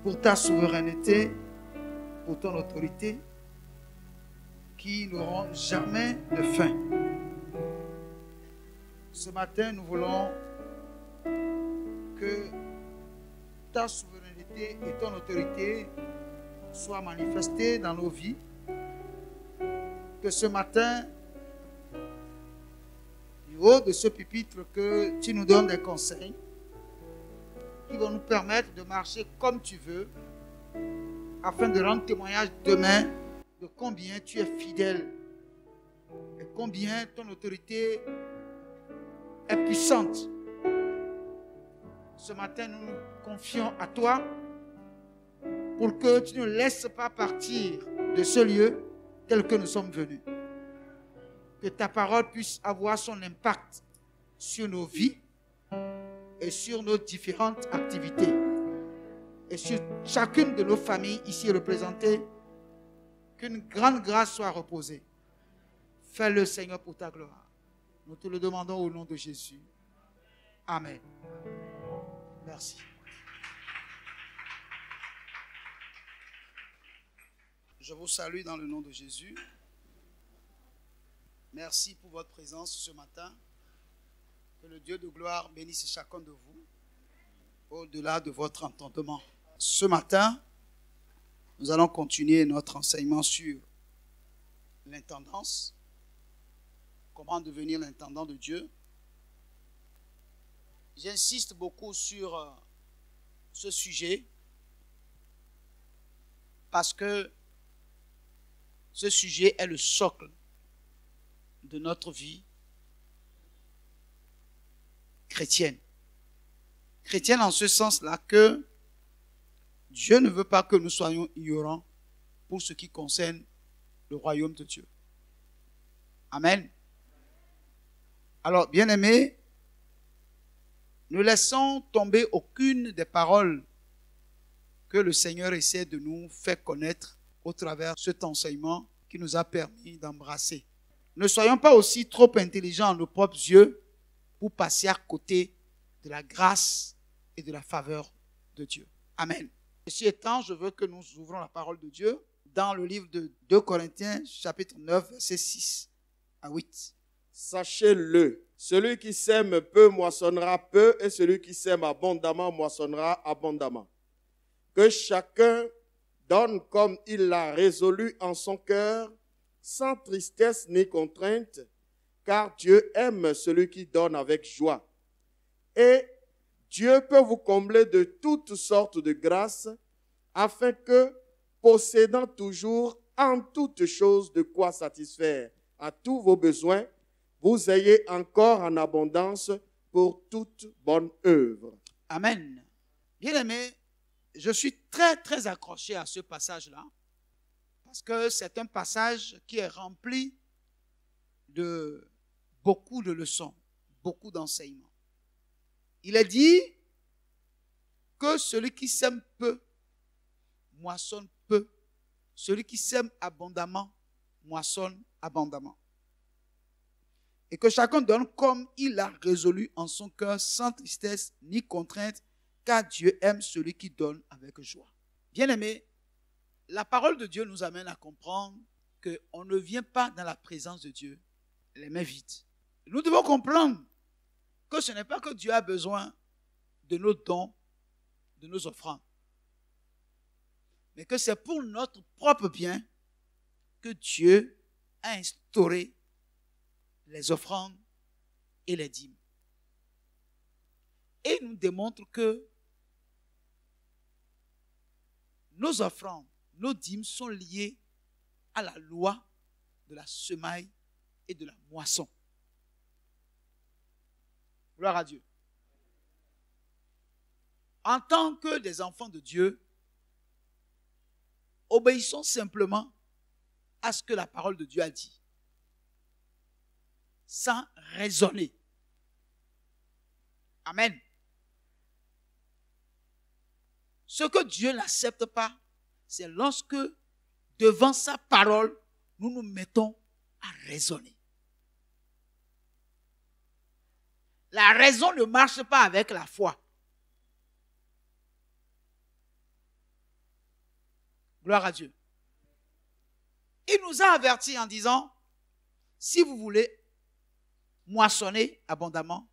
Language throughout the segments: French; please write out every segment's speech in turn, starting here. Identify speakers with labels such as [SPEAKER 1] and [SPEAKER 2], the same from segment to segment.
[SPEAKER 1] pour ta souveraineté, pour ton autorité, qui n'auront jamais de fin. Ce matin, nous voulons que ta souveraineté et ton autorité soient manifestées dans nos vies. Que ce matin, du haut de ce pupitre, que tu nous donnes des conseils qui vont nous permettre de marcher comme tu veux, afin de rendre témoignage demain de combien tu es fidèle et combien ton autorité est puissante. Ce matin, nous nous confions à toi pour que tu ne laisses pas partir de ce lieu tel que nous sommes venus. Que ta parole puisse avoir son impact sur nos vies et sur nos différentes activités et sur chacune de nos familles ici représentées. Qu'une grande grâce soit reposée. Fais-le, Seigneur, pour ta gloire. Nous te le demandons au nom de Jésus. Amen. Merci. Je vous salue dans le nom de Jésus. Merci pour votre présence ce matin. Que le Dieu de gloire bénisse chacun de vous au-delà de votre entendement. Ce matin, nous allons continuer notre enseignement sur l'intendance. Comment devenir l'intendant de Dieu. J'insiste beaucoup sur ce sujet parce que ce sujet est le socle de notre vie chrétienne. Chrétienne en ce sens-là que Dieu ne veut pas que nous soyons ignorants pour ce qui concerne le royaume de Dieu. Amen. Alors, bien-aimés, ne laissons tomber aucune des paroles que le Seigneur essaie de nous faire connaître au travers de cet enseignement qui nous a permis d'embrasser. Ne soyons pas aussi trop intelligents à nos propres yeux pour passer à côté de la grâce et de la faveur de Dieu. Amen. Ceci étant, je veux que nous ouvrons la parole de Dieu dans le livre de 2 Corinthiens, chapitre 9, versets 6 à 8.
[SPEAKER 2] Sachez-le, celui qui sème peu moissonnera peu, et celui qui sème abondamment moissonnera abondamment. Que chacun donne comme il l'a résolu en son cœur, sans tristesse ni contrainte, car Dieu aime celui qui donne avec joie. Et Dieu peut vous combler de toutes sortes de grâces, afin que, possédant toujours en toutes choses de quoi satisfaire à tous vos besoins, vous ayez encore en abondance pour toute bonne œuvre.
[SPEAKER 1] Amen. Bien-aimés, je suis très accroché à ce passage-là, parce que c'est un passage qui est rempli de beaucoup de leçons, beaucoup d'enseignements. Il est dit que celui qui sème peu, moissonne peu. Celui qui sème abondamment, moissonne abondamment. Et que chacun donne comme il a résolu en son cœur, sans tristesse ni contrainte, car Dieu aime celui qui donne avec joie. Bien-aimés, la parole de Dieu nous amène à comprendre qu'on ne vient pas dans la présence de Dieu les mains vides. Nous devons comprendre que ce n'est pas que Dieu a besoin de nos dons, de nos offrandes, mais que c'est pour notre propre bien que Dieu a instauré les offrandes et les dîmes. Et il nous démontre que nos offrandes, nos dîmes sont liées à la loi de la semaille et de la moisson. Gloire à Dieu. En tant que des enfants de Dieu, obéissons simplement à ce que la parole de Dieu a dit, sans raisonner. Amen. Ce que Dieu n'accepte pas, c'est lorsque, devant sa parole, nous nous mettons à raisonner. La raison ne marche pas avec la foi. Gloire à Dieu. Il nous a avertis en disant, si vous voulez moissonner abondamment,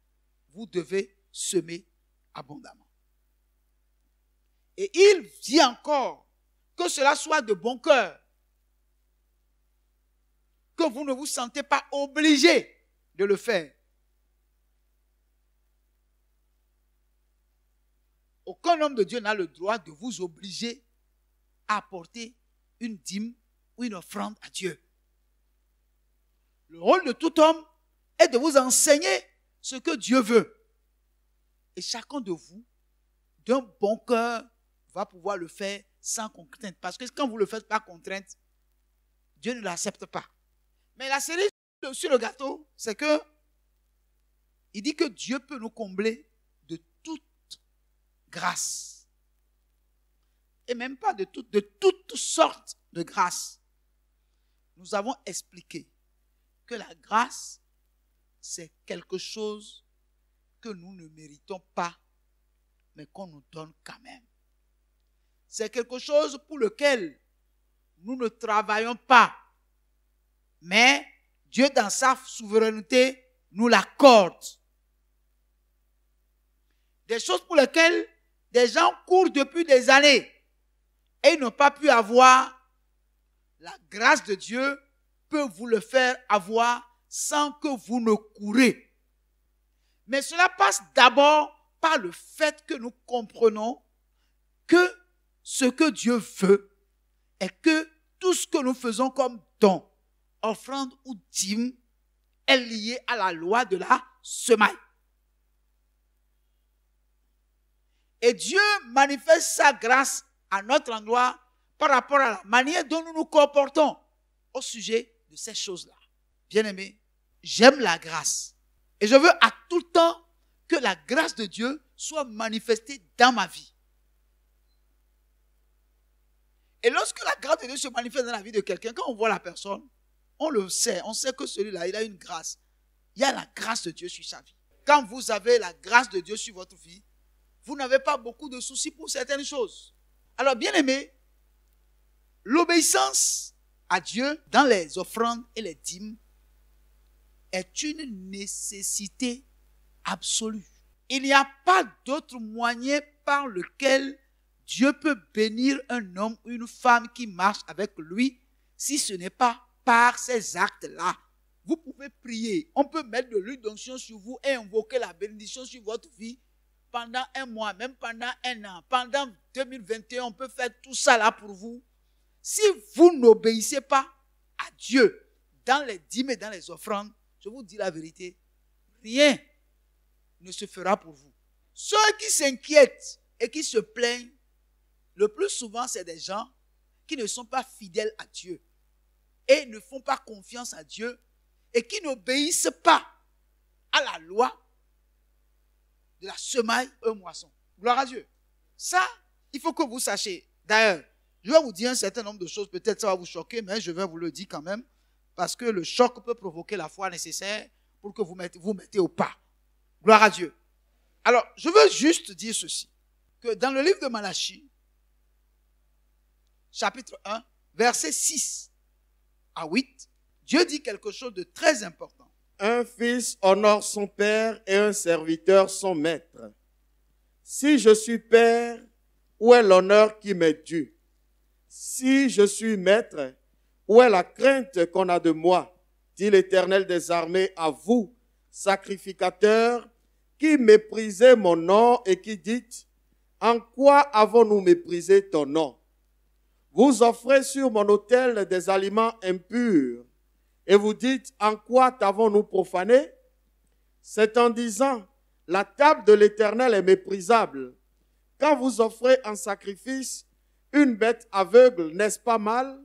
[SPEAKER 1] vous devez semer abondamment. Et il dit encore que cela soit de bon cœur, que vous ne vous sentez pas obligé de le faire. Aucun homme de Dieu n'a le droit de vous obliger à apporter une dîme ou une offrande à Dieu. Le rôle de tout homme est de vous enseigner ce que Dieu veut. Et chacun de vous, d'un bon cœur, va pouvoir le faire sans contrainte. Parce que quand vous ne le faites pas contrainte, Dieu ne l'accepte pas. Mais la cerise sur le gâteau, c'est que il dit que Dieu peut nous combler de toute grâce. Et même pas de toutes sortes de grâces. Nous avons expliqué que la grâce, c'est quelque chose que nous ne méritons pas, mais qu'on nous donne quand même. C'est quelque chose pour lequel nous ne travaillons pas, mais Dieu, dans sa souveraineté, nous l'accorde. Des choses pour lesquelles des gens courent depuis des années et ils n'ont pas pu avoir. La grâce de Dieu peut vous le faire avoir sans que vous ne courez. Mais cela passe d'abord par le fait que nous comprenons que ce que Dieu veut est que tout ce que nous faisons comme don, offrande ou dîme est lié à la loi de la semaille. Et Dieu manifeste sa grâce à notre endroit par rapport à la manière dont nous nous comportons au sujet de ces choses-là. Bien-aimés, j'aime la grâce. Et je veux à tout le temps que la grâce de Dieu soit manifestée dans ma vie. Et lorsque la grâce de Dieu se manifeste dans la vie de quelqu'un, quand on voit la personne, on le sait. On sait que celui-là, il a une grâce. Il y a la grâce de Dieu sur sa vie. Quand vous avez la grâce de Dieu sur votre vie, vous n'avez pas beaucoup de soucis pour certaines choses. Alors, bien aimé, l'obéissance à Dieu dans les offrandes et les dîmes est une nécessité absolue. Il n'y a pas d'autre moyen par lequel Dieu peut bénir un homme ou une femme qui marche avec lui si ce n'est pas par ces actes-là. Vous pouvez prier. On peut mettre de l'huile d'onction sur vous et invoquer la bénédiction sur votre vie pendant un mois, même pendant un an. Pendant 2021, on peut faire tout ça là pour vous. Si vous n'obéissez pas à Dieu dans les dîmes et dans les offrandes, je vous dis la vérité, rien ne se fera pour vous. Ceux qui s'inquiètent et qui se plaignent, le plus souvent, c'est des gens qui ne sont pas fidèles à Dieu et ne font pas confiance à Dieu et qui n'obéissent pas à la loi de la semaille et moisson. Gloire à Dieu. Ça, il faut que vous sachiez. D'ailleurs, je vais vous dire un certain nombre de choses. Peut-être ça va vous choquer, mais je vais vous le dire quand même. Parce que le choc peut provoquer la foi nécessaire pour que vous mettez au pas. Gloire à Dieu. Alors, je veux juste dire ceci. Que dans le livre de Malachie, chapitre 1, versets 6 à 8, Dieu dit quelque chose de très important.
[SPEAKER 2] Un fils honore son père et un serviteur son maître. Si je suis père, où est l'honneur qui m'est dû? Si je suis maître, où est la crainte qu'on a de moi? Dit l'Éternel des armées à vous, sacrificateurs, qui méprisez mon nom et qui dites, en quoi avons-nous méprisé ton nom? Vous offrez sur mon autel des aliments impurs et vous dites, en quoi t'avons-nous profané? C'est en disant, la table de l'Éternel est méprisable. Quand vous offrez en sacrifice une bête aveugle, n'est-ce pas mal?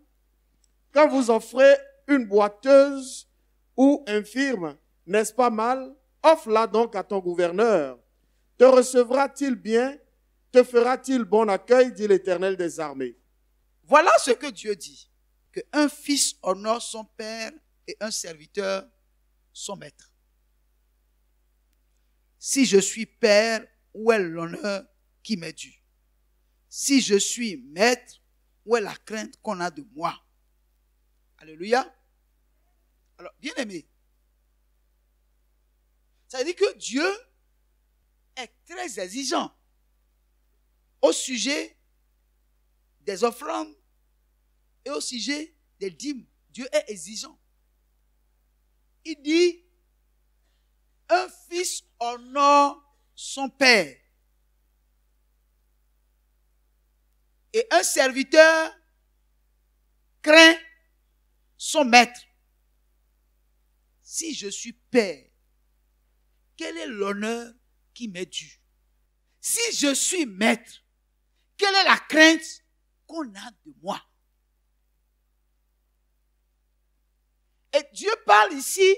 [SPEAKER 2] Quand vous offrez une boiteuse ou infirme, n'est-ce pas mal? Offre-la donc à ton gouverneur. Te recevra-t-il bien? Te fera-t-il bon accueil, dit l'Éternel des armées.
[SPEAKER 1] Voilà ce que Dieu dit, qu'un fils honore son père et un serviteur son maître. Si je suis père, où est l'honneur qui m'est dû? Si je suis maître, où est la crainte qu'on a de moi? Alléluia. Alors, bien aimé, ça veut dire que Dieu est très exigeant au sujet des offrandes et au sujet des dîmes. Dieu est exigeant. Il dit, un fils honore son père et un serviteur craint son maître. Si je suis père, quel est l'honneur qui m'est dû? Si je suis maître, quelle est la crainte qu'on a de moi? Et Dieu parle ici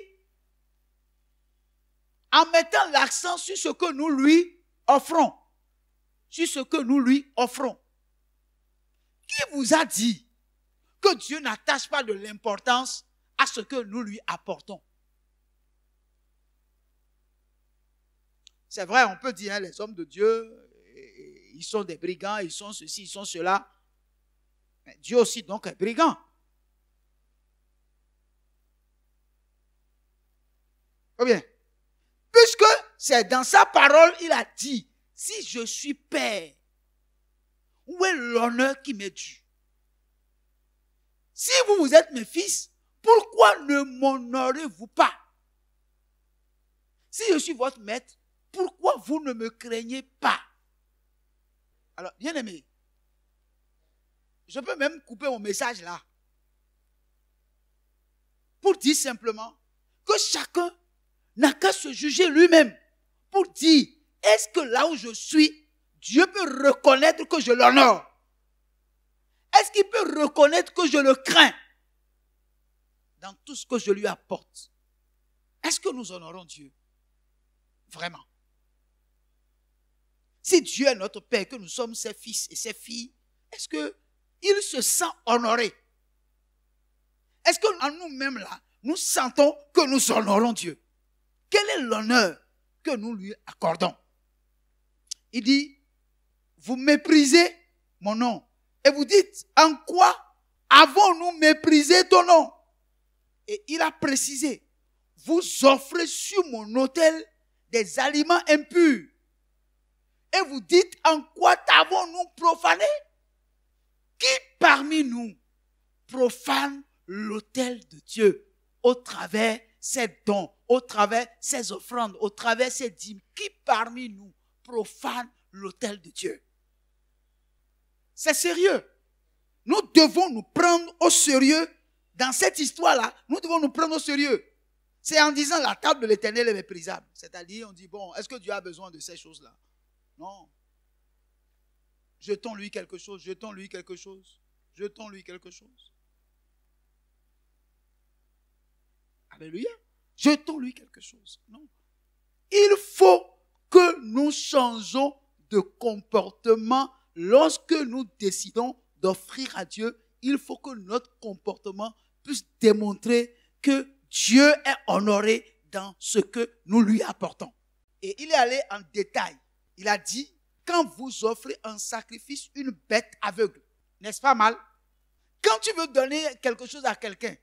[SPEAKER 1] en mettant l'accent sur ce que nous lui offrons. Sur ce que nous lui offrons. Qui vous a dit que Dieu n'attache pas de l'importance à ce que nous lui apportons? C'est vrai, on peut dire, hein, les hommes de Dieu, ils sont des brigands, ils sont ceci, ils sont cela. Mais Dieu aussi donc est brigand. Ou bien, puisque c'est dans sa parole, il a dit, si je suis père, où est l'honneur qui m'est dû? Si vous êtes mes fils, pourquoi ne m'honorez-vous pas? Si je suis votre maître, pourquoi vous ne me craignez pas? Alors, bien aimé, je peux même couper mon message là pour dire simplement que chacun n'a qu'à se juger lui-même pour dire, est-ce que là où je suis, Dieu peut reconnaître que je l'honore? Est-ce qu'il peut reconnaître que je le crains dans tout ce que je lui apporte? Est-ce que nous honorons Dieu? Vraiment. Si Dieu est notre Père, que nous sommes ses fils et ses filles, est-ce qu'il se sent honoré? Est-ce qu'en nous-mêmes là, nous sentons que nous honorons Dieu? Quel est l'honneur que nous lui accordons? Il dit, vous méprisez mon nom. Et vous dites, en quoi avons-nous méprisé ton nom? Et il a précisé, vous offrez sur mon autel des aliments impurs. Et vous dites, en quoi t'avons-nous profané? Qui parmi nous profane l'autel de Dieu au travers ses dons, au travers ses offrandes, au travers ses dîmes? Qui parmi nous profane l'autel de Dieu? C'est sérieux. Nous devons nous prendre au sérieux dans cette histoire-là. Nous devons nous prendre au sérieux. C'est en disant la table de l'Éternel est méprisable. C'est-à-dire, on dit, bon, est-ce que Dieu a besoin de ces choses-là? Non. Jetons-lui quelque chose, jetons-lui quelque chose, jetons-lui quelque chose. Alléluia. Jetons-lui quelque chose. Non. Il faut que nous changeons de comportement lorsque nous décidons d'offrir à Dieu. Il faut que notre comportement puisse démontrer que Dieu est honoré dans ce que nous lui apportons. Et il est allé en détail. Il a dit, quand vous offrez un sacrifice, une bête aveugle, n'est-ce pas mal? Quand tu veux donner quelque chose à quelqu'un,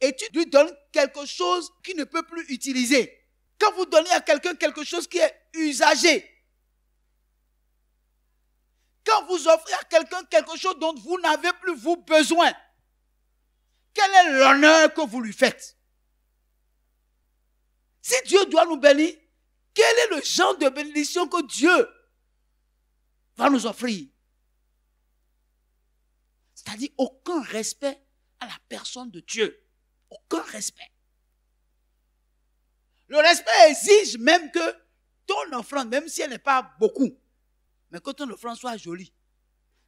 [SPEAKER 1] et tu lui donnes quelque chose qu'il ne peut plus utiliser, quand vous donnez à quelqu'un quelque chose qui est usagé, quand vous offrez à quelqu'un quelque chose dont vous n'avez plus vous besoin, quel est l'honneur que vous lui faites? Si Dieu doit nous bénir, quel est le genre de bénédiction que Dieu va nous offrir? C'est-à-dire aucun respect à la personne de Dieu. Aucun respect. Le respect exige même que ton offrande, même si elle n'est pas beaucoup, mais que ton offrande soit jolie.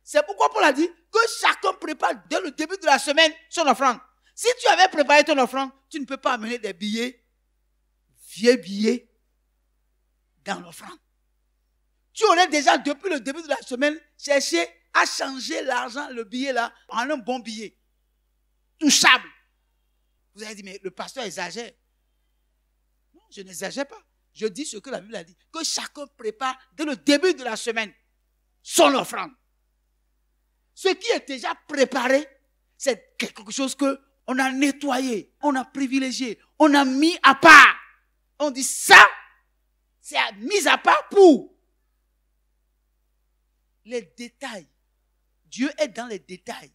[SPEAKER 1] C'est pourquoi Paul a dit que chacun prépare dès le début de la semaine son offrande. Si tu avais préparé ton offrande, tu ne peux pas amener des billets, vieux billets, dans l'offrande. Tu aurais déjà, depuis le début de la semaine, cherché à changer l'argent, le billet là, en un bon billet. Touchable. Vous avez dit, mais le pasteur exagère. Non, je n'exagère pas. Je dis ce que la Bible a dit. Que chacun prépare dès le début de la semaine son offrande. Ce qui est déjà préparé, c'est quelque chose qu'on a nettoyé, on a privilégié, on a mis à part. On dit ça, c'est mis à part pour les détails. Dieu est dans les détails.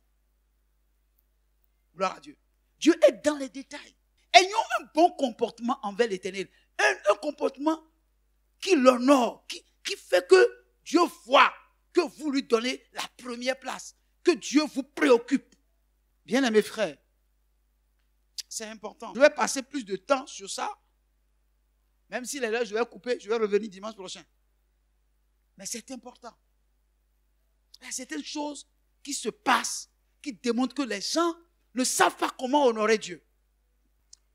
[SPEAKER 1] Gloire à Dieu. Dieu est dans les détails. Ayons un bon comportement envers l'Éternel. Un comportement qui l'honore, qui fait que Dieu voit que vous lui donnez la première place, que Dieu vous préoccupe. Bien aimés frères, c'est important. Je vais passer plus de temps sur ça, même si les lèvres, je vais couper, je vais revenir dimanche prochain. Mais c'est important. Il y a certaines choses qui se passent, qui démontrent que les gens ne savent pas comment honorer Dieu.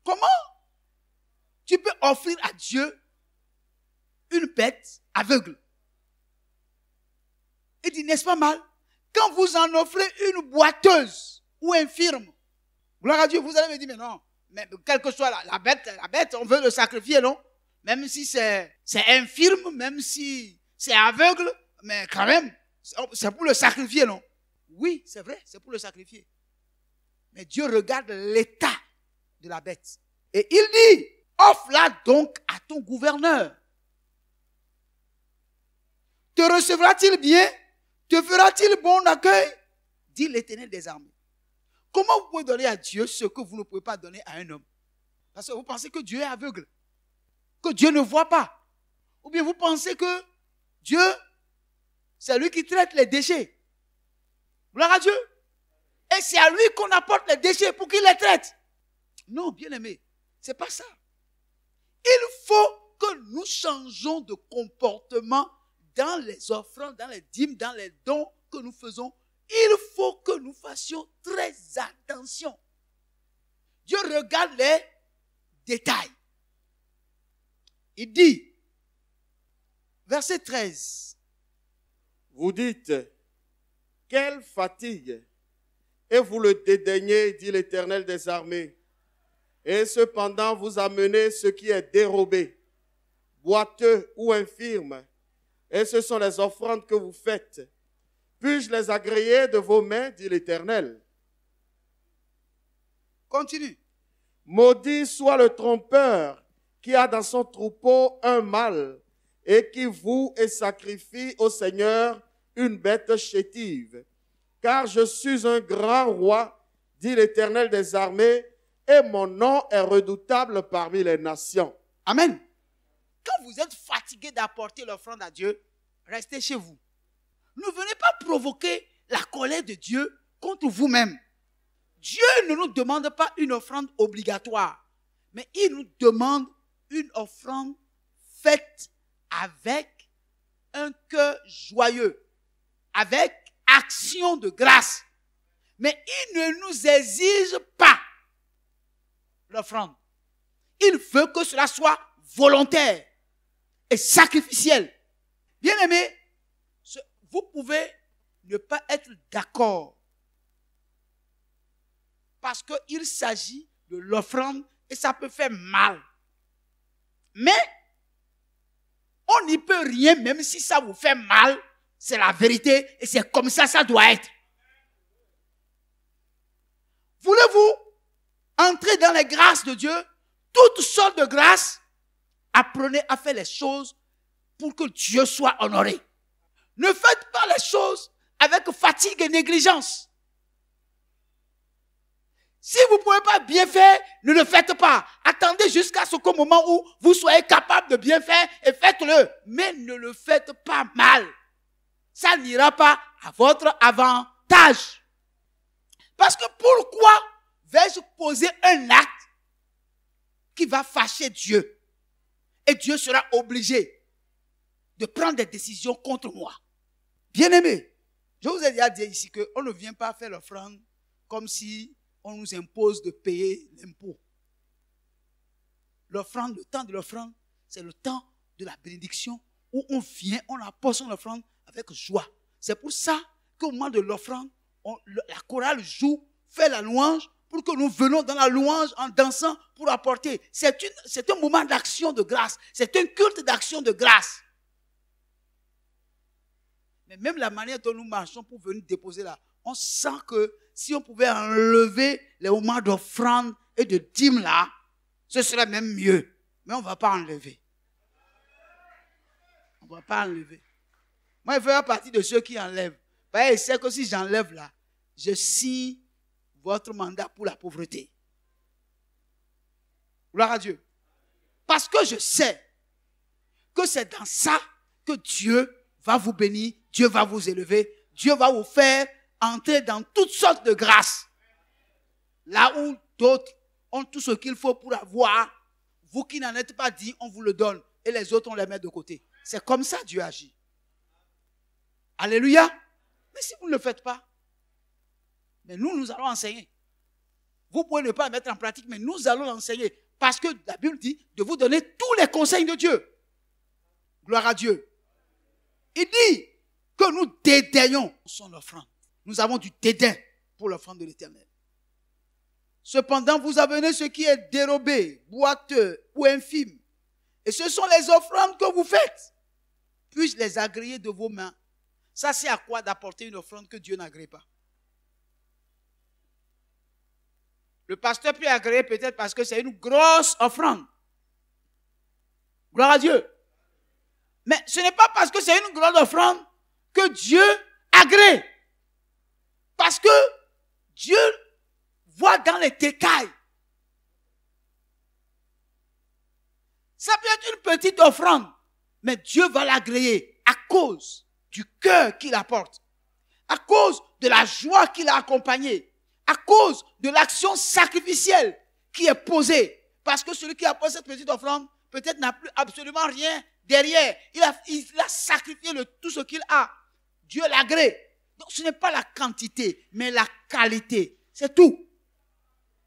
[SPEAKER 1] Comment tu peux offrir à Dieu une bête aveugle? Il dit, n'est-ce pas mal? Quand vous en offrez une boiteuse ou infirme, gloire à Dieu, vous allez me dire, mais non, mais quelle que soit la bête, on veut le sacrifier, non? Même si c'est infirme, même si c'est aveugle, mais quand même, c'est pour le sacrifier, non? Oui, c'est vrai, c'est pour le sacrifier. Mais Dieu regarde l'état de la bête. Et il dit, offre-la donc à ton gouverneur. Te recevra-t-il bien? Te fera-t-il bon accueil? Dit l'Éternel des armées. Comment vous pouvez donner à Dieu ce que vous ne pouvez pas donner à un homme? Parce que vous pensez que Dieu est aveugle, que Dieu ne voit pas. Ou bien vous pensez que Dieu, c'est lui qui traite les déchets. Gloire à Dieu. Et c'est à lui qu'on apporte les déchets pour qu'il les traite. Non, bien aimé, c'est pas ça. Il faut que nous changeons de comportement dans les offrandes, dans les dîmes, dans les dons que nous faisons. Il faut que nous fassions très attention. Dieu regarde les détails. Il dit, verset 13.
[SPEAKER 2] Vous dites, quelle fatigue, et vous le dédaignez, dit l'Éternel des armées. Et cependant, vous amenez ce qui est dérobé, boiteux ou infirme, et ce sont les offrandes que vous faites. Puis-je les agréer de vos mains, dit l'Éternel?
[SPEAKER 1] Continue.
[SPEAKER 2] Maudit soit le trompeur qui a dans son troupeau un mâle et qui voue et sacrifie au Seigneur une bête chétive. Car je suis un grand roi, dit l'Éternel des armées, et mon nom est redoutable parmi les nations.
[SPEAKER 1] Amen. Quand vous êtes fatigué d'apporter l'offrande à Dieu, restez chez vous. Ne venez pas provoquer la colère de Dieu contre vous-même. Dieu ne nous demande pas une offrande obligatoire, mais il nous demande une offrande faite avec un cœur joyeux, avec action de grâce. Mais il ne nous exige pas l'offrande. Il veut que cela soit volontaire et sacrificiel. Bien aimé, vous pouvez ne pas être d'accord parce qu'il s'agit de l'offrande et ça peut faire mal. Mais on n'y peut rien, même si ça vous fait mal, c'est la vérité et c'est comme ça doit être. Voulez-vous entrer dans les grâces de Dieu, toutes sortes de grâces? Apprenez à faire les choses pour que Dieu soit honoré. Ne faites pas les choses avec fatigue et négligence. Si vous ne pouvez pas bien faire, ne le faites pas. Attendez jusqu'à ce qu'au moment où vous soyez capable de bien faire et faites-le. Mais ne le faites pas mal. Ça n'ira pas à votre avantage. Parce que pourquoi vais-je poser un acte qui va fâcher Dieu? Et Dieu sera obligé de prendre des décisions contre moi. Bien-aimés, je vous ai déjà dit ici qu'on ne vient pas faire l'offrande comme si on nous impose de payer l'impôt. L'offrande, le temps de l'offrande, c'est le temps de la bénédiction où on vient, on apporte son offrande avec joie. C'est pour ça qu'au moment de l'offrande, la chorale joue, fait la louange, pour que nous venons dans la louange en dansant pour apporter. C'est un moment d'action de grâce. C'est un culte d'action de grâce. Mais même la manière dont nous marchons pour venir déposer là, on sent que si on pouvait enlever les moments d'offrande et de dîme là, ce serait même mieux. Mais on ne va pas enlever. On ne va pas enlever. Moi, je fais partie de ceux qui enlèvent. Parce que je sais que si j'enlève là, je signe votre mandat pour la pauvreté. Gloire à Dieu. Parce que je sais que c'est dans ça que Dieu va vous bénir, Dieu va vous élever, Dieu va vous faire entrer dans toutes sortes de grâces. Là où d'autres ont tout ce qu'il faut pour avoir, vous qui n'en êtes pas dit, on vous le donne. Et les autres, on les met de côté. C'est comme ça Dieu agit. Alléluia. Mais si vous ne le faites pas, mais nous allons enseigner. Vous pouvez ne pas le mettre en pratique, mais nous allons l'enseigner. Parce que la Bible dit de vous donner tous les conseils de Dieu. Gloire à Dieu. Il dit que nous dédaignons son offrande. Nous avons du dédain pour l'offrande de l'Éternel. Cependant, vous amenez ce qui est dérobé, boiteux ou infime. Et ce sont les offrandes que vous faites. Puis-je les agréer de vos mains? Ça, c'est à quoi d'apporter une offrande que Dieu n'agrée pas? Le pasteur peut agréer peut-être parce que c'est une grosse offrande. Gloire à Dieu. Mais ce n'est pas parce que c'est une grande offrande que Dieu agrée. Parce que Dieu voit dans les détails. Ça peut être une petite offrande, mais Dieu va l'agréer à cause du cœur qu'il apporte, à cause de la joie qu'il a accompagnée, à cause de l'action sacrificielle qui est posée. Parce que celui qui apporte cette petite offrande, peut-être n'a plus absolument rien derrière. Il a sacrifié tout ce qu'il a. Dieu l'agrée. Donc ce n'est pas la quantité, mais la qualité. C'est tout.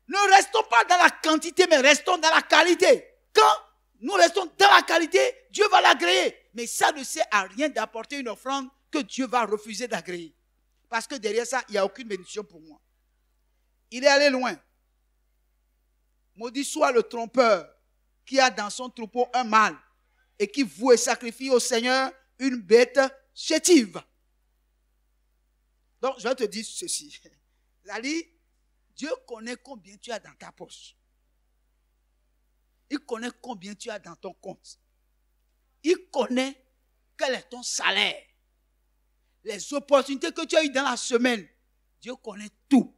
[SPEAKER 1] Ne restons pas dans la quantité, mais restons dans la qualité. Quand nous restons dans la qualité, Dieu va l'agréer. Mais ça ne sert à rien d'apporter une offrande que Dieu va refuser d'agréer. Parce que derrière ça, il n'y a aucune bénédiction pour moi. Il est allé loin. Maudit soit le trompeur qui a dans son troupeau un mâle et qui voue et sacrifie au Seigneur une bête chétive. Donc, je vais te dire ceci. Lali, Dieu connaît combien tu as dans ta poche. Il connaît combien tu as dans ton compte. Il connaît quel est ton salaire. Les opportunités que tu as eues dans la semaine. Dieu connaît tout.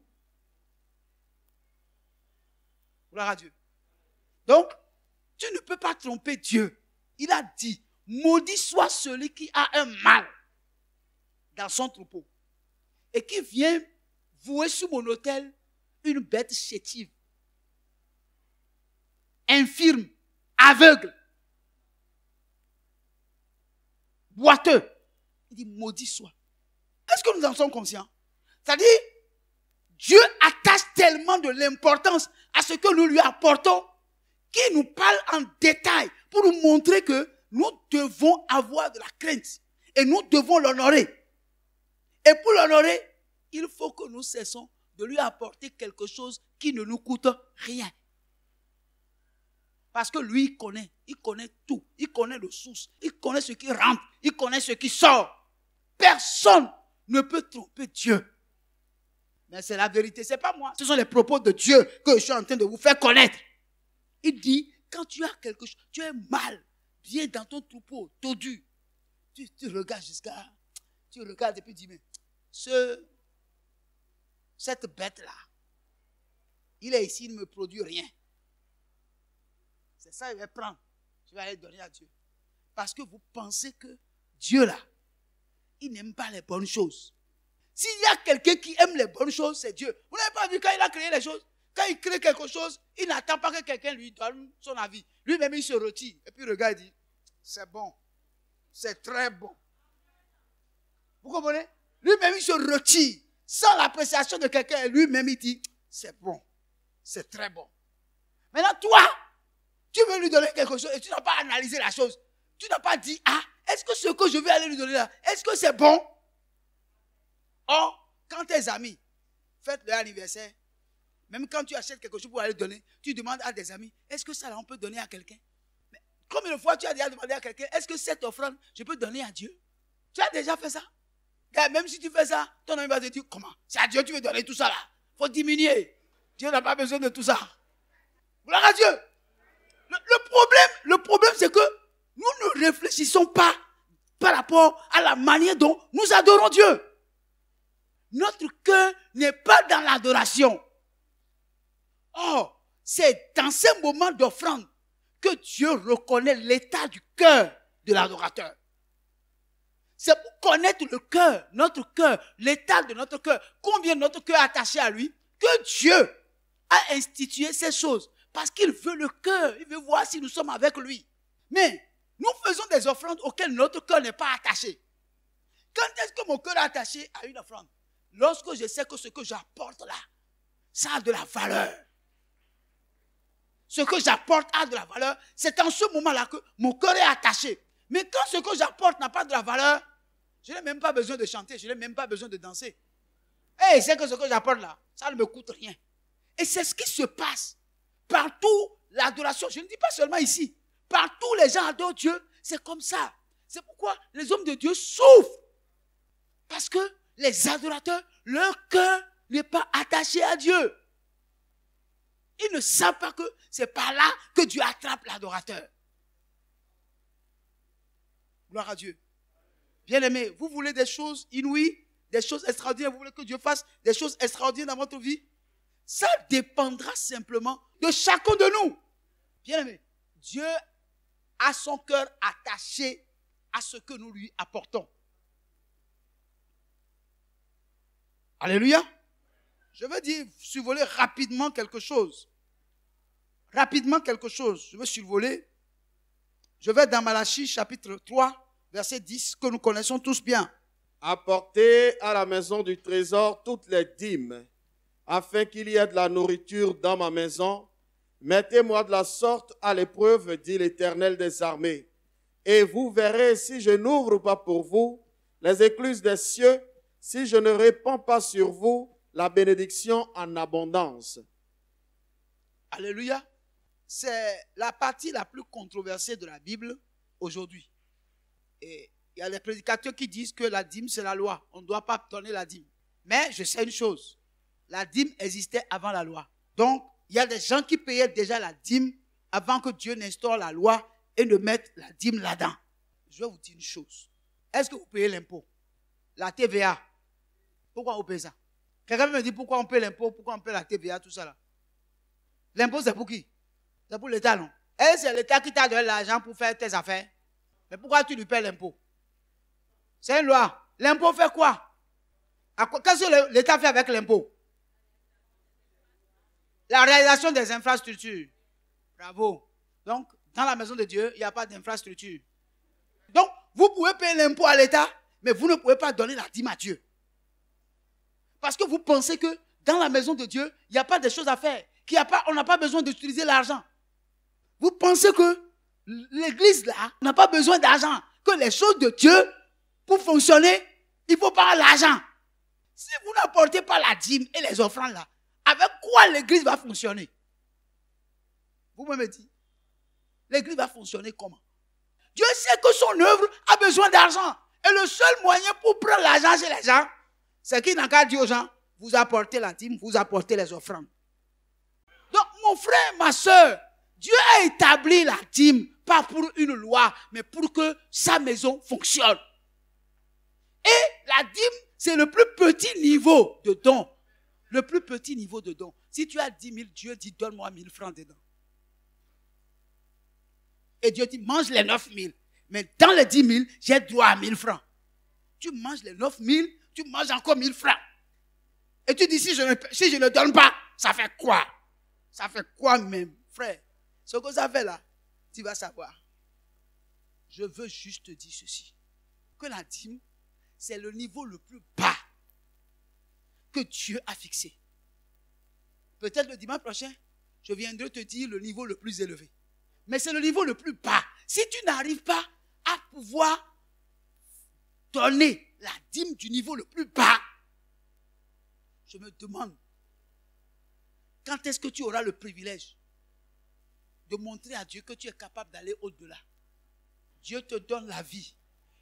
[SPEAKER 1] Gloire à Dieu. Donc, tu ne peux pas tromper Dieu. Il a dit, maudit soit celui qui a un mâle dans son troupeau et qui vient vouer sur mon autel une bête chétive, infirme, aveugle, boiteux. Il dit, maudit soit. Est-ce que nous en sommes conscients? C'est-à-dire, Dieu attache tellement de l'importance à ce que nous lui apportons qu'il nous parle en détail pour nous montrer que nous devons avoir de la crainte et nous devons l'honorer. Et pour l'honorer, il faut que nous cessons de lui apporter quelque chose qui ne nous coûte rien. Parce que lui, il connaît tout. Il connaît le source. Il connaît ce qui rentre. Il connaît ce qui sort. Personne ne peut tromper Dieu. Mais c'est la vérité, ce n'est pas moi. Ce sont les propos de Dieu que je suis en train de vous faire connaître. Il dit, quand tu as quelque chose, tu es mal, viens dans ton troupeau, tordu. Tu regardes jusqu'à, tu regardes et puis tu dis, mais cette bête-là, il est ici, il ne me produit rien. C'est ça, il va prendre. Je vais aller donner à Dieu. Parce que vous pensez que Dieu là, il n'aime pas les bonnes choses. S'il y a quelqu'un qui aime les bonnes choses, c'est Dieu. Vous n'avez pas vu quand il a créé les choses? Quand il crée quelque chose, il n'attend pas que quelqu'un lui donne son avis. Lui-même, il se retire. Et puis, regarde, il dit, c'est bon. C'est très bon. Vous comprenez? Lui-même, il se retire. Sans l'appréciation de quelqu'un, lui-même, il dit, c'est bon. C'est très bon. Maintenant, toi, tu veux lui donner quelque chose et tu n'as pas analysé la chose. Tu n'as pas dit, ah, est-ce que ce que je vais aller lui donner là, est-ce que c'est bon? Or, quand tes amis fêtent leur anniversaire, même quand tu achètes quelque chose pour aller donner, tu demandes à des amis, est-ce que ça là on peut donner à quelqu'un? Mais combien de fois tu as déjà demandé à quelqu'un, est-ce que cette offrande, je peux donner à Dieu? Tu as déjà fait ça? Car même si tu fais ça, ton ami va te dire, comment? C'est à Dieu que tu veux donner tout ça là. Il faut diminuer. Dieu n'a pas besoin de tout ça. Gloire à Dieu. Le problème, c'est que nous ne réfléchissons pas par rapport à la manière dont nous adorons Dieu. Notre cœur n'est pas dans l'adoration. Or, c'est dans ces moments d'offrande que Dieu reconnaît l'état du cœur de l'adorateur. C'est pour connaître le cœur, notre cœur, l'état de notre cœur, combien notre cœur est attaché à lui, que Dieu a institué ces choses. Parce qu'il veut le cœur, il veut voir si nous sommes avec lui. Mais nous faisons des offrandes auxquelles notre cœur n'est pas attaché. Quand est-ce que mon cœur est attaché à une offrande? Lorsque je sais que ce que j'apporte là, ça a de la valeur. Ce que j'apporte a de la valeur, c'est en ce moment-là que mon cœur est attaché. Mais quand ce que j'apporte n'a pas de la valeur, je n'ai même pas besoin de chanter, je n'ai même pas besoin de danser. Et c'est que ce que j'apporte là, ça ne me coûte rien. Et c'est ce qui se passe. Partout, l'adoration, je ne dis pas seulement ici, partout les gens adorent Dieu, c'est comme ça. C'est pourquoi les hommes de Dieu souffrent. Parce que les adorateurs, leur cœur n'est pas attaché à Dieu. Ils ne savent pas que c'est par là que Dieu attrape l'adorateur. Gloire à Dieu. Bien-aimés, vous voulez des choses inouïes, des choses extraordinaires, vous voulez que Dieu fasse des choses extraordinaires dans votre vie? Ça dépendra simplement de chacun de nous. Bien-aimés, Dieu a son cœur attaché à ce que nous lui apportons. Alléluia. Je veux dire, survoler rapidement quelque chose. Rapidement quelque chose. Je veux survoler. Je vais dans Malachie chapitre 3, verset 10, que nous connaissons tous bien.
[SPEAKER 2] Apportez à la maison du trésor toutes les dîmes, afin qu'il y ait de la nourriture dans ma maison. Mettez-moi de la sorte à l'épreuve, dit l'Éternel des armées. Et vous verrez si je n'ouvre pas pour vous les écluses des cieux, si je ne répands pas sur vous la bénédiction en abondance.
[SPEAKER 1] Alléluia. C'est la partie la plus controversée de la Bible aujourd'hui. Et il y a des prédicateurs qui disent que la dîme, c'est la loi. On ne doit pas donner la dîme. Mais je sais une chose. La dîme existait avant la loi. Donc, il y a des gens qui payaient déjà la dîme avant que Dieu n'instaure la loi et ne mette la dîme là-dedans. Je vais vous dire une chose. Est-ce que vous payez l'impôt? La TVA. Pourquoi vous payez ça? Quelqu'un me dit pourquoi on paye l'impôt, pourquoi on paye la TVA, tout ça là. L'impôt, c'est pour qui? C'est pour l'État, non? Et c'est l'État qui t'a donné l'argent pour faire tes affaires. Mais pourquoi tu lui payes l'impôt? C'est une loi. L'impôt fait quoi? Qu'est-ce que l'État fait avec l'impôt? La réalisation des infrastructures. Bravo. Donc, dans la maison de Dieu, il n'y a pas d'infrastructure. Donc, vous pouvez payer l'impôt à l'État, mais vous ne pouvez pas donner la dîme à Dieu. Parce que vous pensez que dans la maison de Dieu, il n'y a pas de choses à faire. On n'a pas besoin d'utiliser l'argent. Vous pensez que l'église là n'a pas besoin d'argent. Que les choses de Dieu, pour fonctionner, il faut pas l'argent. Si vous n'apportez pas la dîme et les offrandes là, avec quoi l'église va fonctionner? Vous me dites, l'église va fonctionner comment? Dieu sait que son œuvre a besoin d'argent. Et le seul moyen pour prendre l'argent chez les gens, c'est qu'il n'a qu'à dire aux gens, vous apportez la dîme, vous apportez les offrandes. Donc, mon frère, ma soeur, Dieu a établi la dîme, pas pour une loi, mais pour que sa maison fonctionne. Et la dîme, c'est le plus petit niveau de don. Le plus petit niveau de don. Si tu as 10 000, Dieu dit, donne-moi 1000 francs dedans. Et Dieu dit, mange les 9 000. Mais dans les 10 000, j'ai droit à 1000 francs. Tu manges les 9 000, tu manges encore 1000 francs. Et tu dis, si je ne donne pas, ça fait quoi? Ça fait quoi même, frère? Ce que ça fait là, tu vas savoir. Je veux juste te dire ceci. Que la dîme, c'est le niveau le plus bas que Dieu a fixé. Peut-être le dimanche prochain, je viendrai te dire le niveau le plus élevé. Mais c'est le niveau le plus bas. Si tu n'arrives pas à pouvoir donner la dîme du niveau le plus bas, je me demande, quand est-ce que tu auras le privilège de montrer à Dieu que tu es capable d'aller au-delà? Dieu te donne la vie,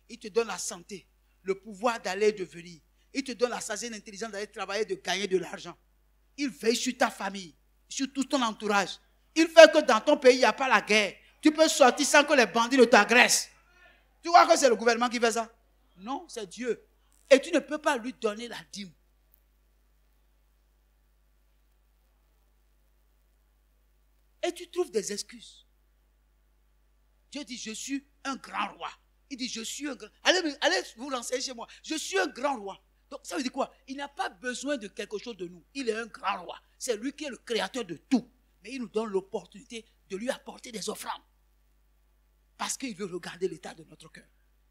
[SPEAKER 1] il te donne la santé, le pouvoir d'aller et de venir. Il te donne la sagesse et l'intelligence d'aller travailler, de gagner de l'argent. Il veille sur ta famille, sur tout ton entourage. Il fait que dans ton pays, il n'y a pas la guerre. Tu peux sortir sans que les bandits ne t'agressent. Tu crois que c'est le gouvernement qui fait ça? Non, c'est Dieu. Et tu ne peux pas lui donner la dîme. Et tu trouves des excuses. Dieu dit, je suis un grand roi. Il dit, je suis un grand... Allez vous lancer chez moi. Je suis un grand roi. Donc ça veut dire quoi? Il n'a pas besoin de quelque chose de nous. Il est un grand roi. C'est lui qui est le créateur de tout. Mais il nous donne l'opportunité de lui apporter des offrandes. Parce qu'il veut regarder l'état de notre cœur.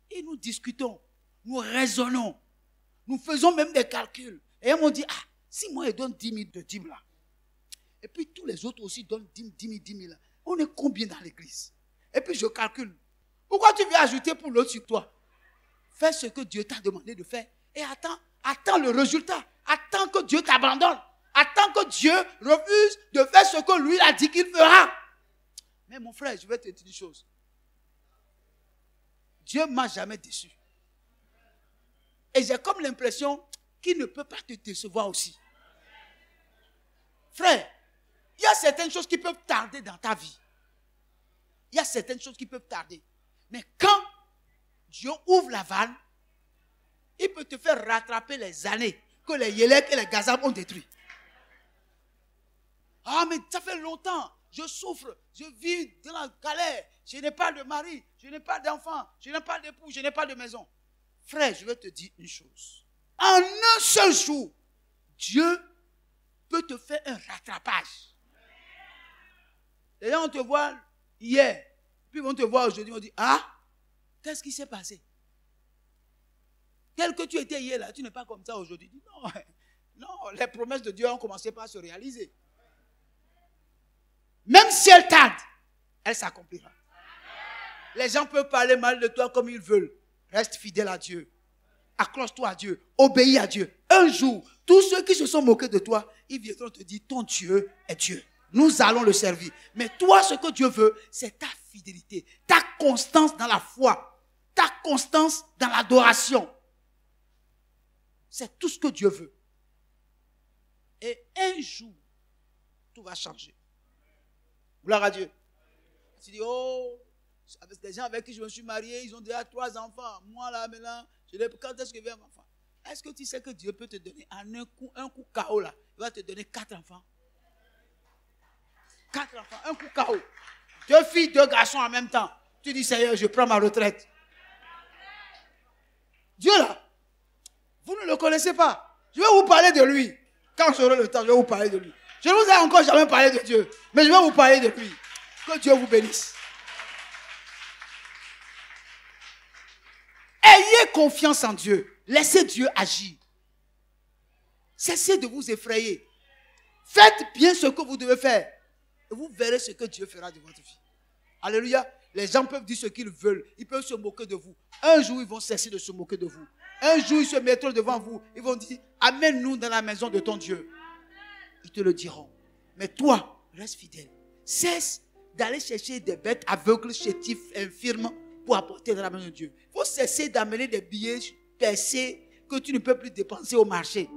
[SPEAKER 1] Et nous discutons, nous raisonnons, nous faisons même des calculs. Et ils m'ont dit, ah, si moi je donne 10 000 de dîmes là, et puis tous les autres aussi donnent 10 000 là, on est combien dans l'église? Et puis je calcule. Pourquoi tu veux ajouter pour l'autre sur toi? Fais ce que Dieu t'a demandé de faire et attends le résultat. Attends que Dieu t'abandonne. Attends que Dieu refuse de faire ce que lui a dit qu'il fera. Mais mon frère, je vais te dire une chose. Dieu ne m'a jamais déçu. Et j'ai comme l'impression qu'il ne peut pas te décevoir aussi. Frère, il y a certaines choses qui peuvent tarder dans ta vie. Il y a certaines choses qui peuvent tarder. Mais quand Dieu ouvre la vanne, il peut te faire rattraper les années que les Yélek et les Gazam ont détruit. Ah, mais ça fait longtemps. Je souffre. Je vis dans la galère. Je n'ai pas de mari. Je n'ai pas d'enfant. Je n'ai pas d'époux. Je n'ai pas de maison. Frère, je vais te dire une chose. En un seul jour, Dieu peut te faire un rattrapage. Les gens, on te voit hier, puis ils vont te voir aujourd'hui, ils vont dire, ah, qu'est-ce qui s'est passé? Tel que tu étais hier là, tu n'es pas comme ça aujourd'hui. Non, non, les promesses de Dieu ont commencé par se réaliser. Même si elles tardent, elles s'accompliront. Les gens peuvent parler mal de toi comme ils veulent. Reste fidèle à Dieu. Accroche-toi à Dieu. Obéis à Dieu. Un jour, tous ceux qui se sont moqués de toi, ils viendront te dire, ton Dieu est Dieu. Nous allons le servir. Mais toi, ce que Dieu veut, c'est ta fidélité, ta constance dans la foi, ta constance dans l'adoration. C'est tout ce que Dieu veut. Et un jour, tout va changer. Gloire à Dieu. Tu dis, oh, des gens avec qui je me suis marié, ils ont déjà 3 enfants. Moi, là, maintenant, quand est-ce que je vais avoir un enfant? Est-ce que tu sais que Dieu peut te donner en un coup KO, là, il va te donner 4 enfants? 4 enfants, un coup KO. 2 filles, 2 garçons en même temps. Tu dis, Seigneur, je prends ma retraite. Dieu, là, vous ne le connaissez pas. Je vais vous parler de lui. Quand j'aurai le temps, je vais vous parler de lui. Je ne vous ai encore jamais parlé de Dieu, mais je vais vous parler de lui. Que Dieu vous bénisse. Ayez confiance en Dieu. Laissez Dieu agir. Cessez de vous effrayer. Faites bien ce que vous devez faire. Et vous verrez ce que Dieu fera de votre vie. Alléluia. Les gens peuvent dire ce qu'ils veulent. Ils peuvent se moquer de vous. Un jour, ils vont cesser de se moquer de vous. Un jour, ils se mettront devant vous. Ils vont dire, amène-nous dans la maison de ton Dieu. Ils te le diront. Mais toi, reste fidèle. Cesse d'aller chercher des bêtes aveugles, chétifs, infirmes pour apporter dans la maison de Dieu. Il faut cesser d'amener des billets percés que tu ne peux plus dépenser au marché.